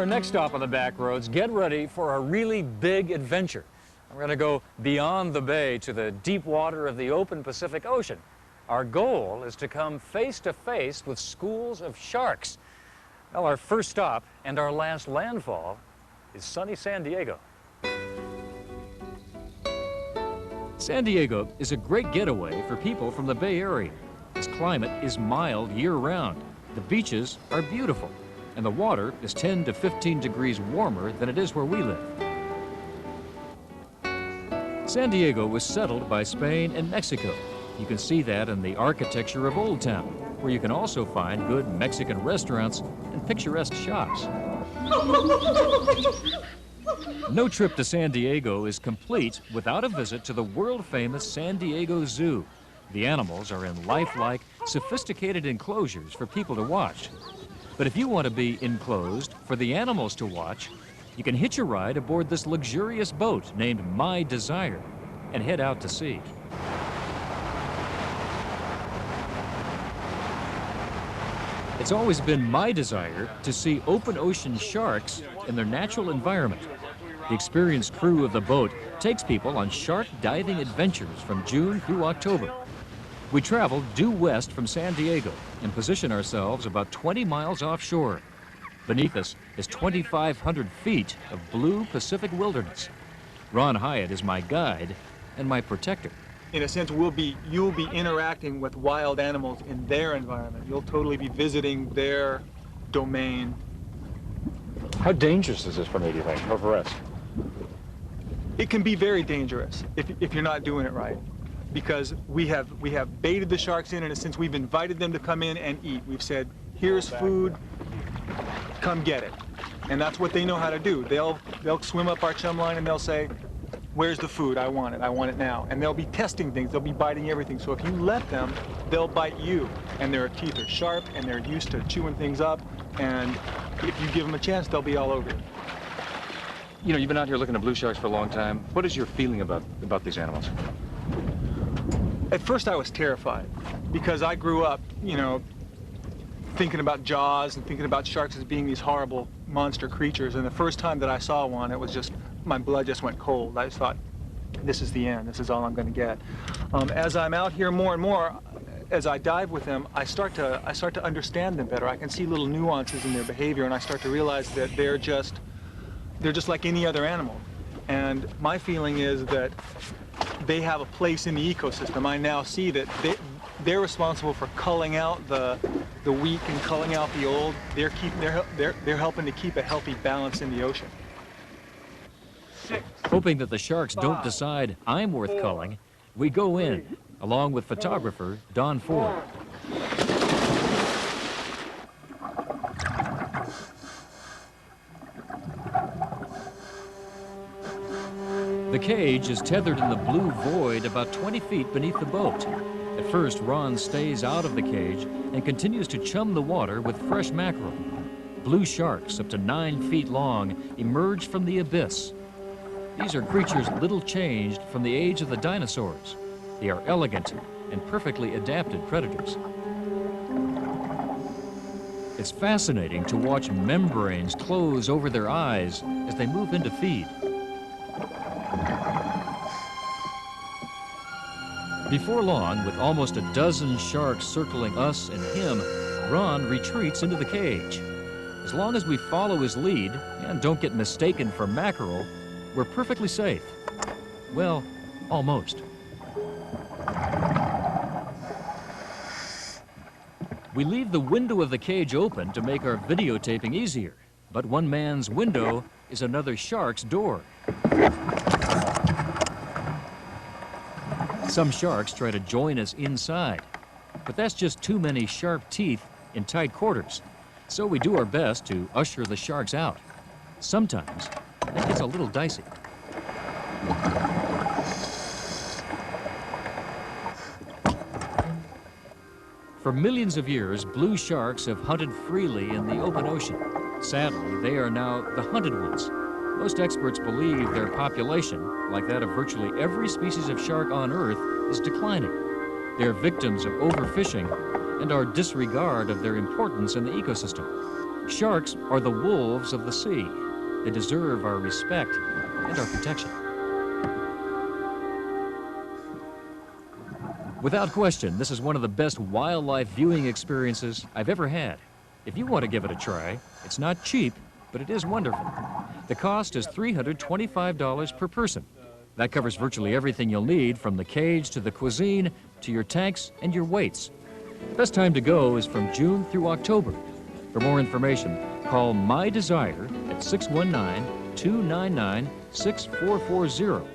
our next stop on the Backroads, get ready for a really big adventure. We're going to go beyond the bay to the deep water of the open Pacific Ocean. Our goal is to come face to face with schools of sharks. Well, our first stop and our last landfall is sunny San Diego. San Diego is a great getaway for people from the Bay Area. Its climate is mild year-round. The beaches are beautiful, and the water is 10 to 15 degrees warmer than it is where we live. San Diego was settled by Spain and Mexico. You can see that in the architecture of Old Town, where you can also find good Mexican restaurants and picturesque shops. No trip to San Diego is complete without a visit to the world-famous San Diego Zoo. The animals are in lifelike, sophisticated enclosures for people to watch. But if you want to be enclosed for the animals to watch, you can hitch a ride aboard this luxurious boat named My Desire and head out to sea. It's always been my desire to see open ocean sharks in their natural environment. The experienced crew of the boat takes people on shark diving adventures from June through October. We travel due west from San Diego and position ourselves about 20 miles offshore. Beneath us is 2,500 feet of blue Pacific wilderness. Ron Hyatt is my guide and my protector. In a sense, you'll be interacting with wild animals in their environment. You'll totally be visiting their domain. How dangerous is this for me, do you think, or for us? It can be very dangerous if you're not doing it right, because we have baited the sharks in a sense. We've invited them to come in and eat. We've said, here's food, come get it. And that's what they know how to do. They'll swim up our chum line and they'll say, where's the food? I want it now. And they'll be testing things, they'll be biting everything. So if you let them, they'll bite you. And their teeth are sharp and they're used to chewing things up. And if you give them a chance, they'll be all over you. You know, you've been out here looking at blue sharks for a long time. What is your feeling about these animals? At first I was terrified because I grew up, you know, thinking about Jaws and thinking about sharks as being these horrible monster creatures. And the first time that I saw one, it was just, my blood just went cold. I just thought, this is the end. This is all I'm going to get. As I'm out here more and more, as I dive with them, I start to understand them better. I can see little nuances in their behavior, and I start to realize that they're just like any other animal. And my feeling is that they have a place in the ecosystem. I now see that they're responsible for culling out the weak and culling out the old. They're helping to keep a healthy balance in the ocean. Hoping that the sharks don't decide I'm worth culling, we go in, along with photographer Don Ford. The cage is tethered in the blue void about 20 feet beneath the boat. At first, Ron stays out of the cage and continues to chum the water with fresh mackerel. Blue sharks up to 9 feet long emerge from the abyss. These are creatures little changed from the age of the dinosaurs. They are elegant and perfectly adapted predators. It's fascinating to watch membranes close over their eyes as they move in to feed. Before long, with almost a dozen sharks circling us and him, Ron retreats into the cage. As long as we follow his lead and don't get mistaken for mackerel, we're perfectly safe. Well, almost. We leave the window of the cage open to make our videotaping easier, but one man's window is another shark's door. Some sharks try to join us inside, but that's just too many sharp teeth in tight quarters. So we do our best to usher the sharks out. Sometimes that gets a little dicey. For millions of years, blue sharks have hunted freely in the open ocean. Sadly, they are now the hunted ones. Most experts believe their population, like that of virtually every species of shark on Earth, is declining. They're victims of overfishing and our disregard of their importance in the ecosystem. Sharks are the wolves of the sea. They deserve our respect and our protection. Without question, this is one of the best wildlife viewing experiences I've ever had. If you want to give it a try, it's not cheap, but it is wonderful. The cost is $325 per person. That covers virtually everything you'll need, from the cage to the cuisine to your tanks and your weights. The best time to go is from June through October. For more information, call My Desire at 619-299-6440.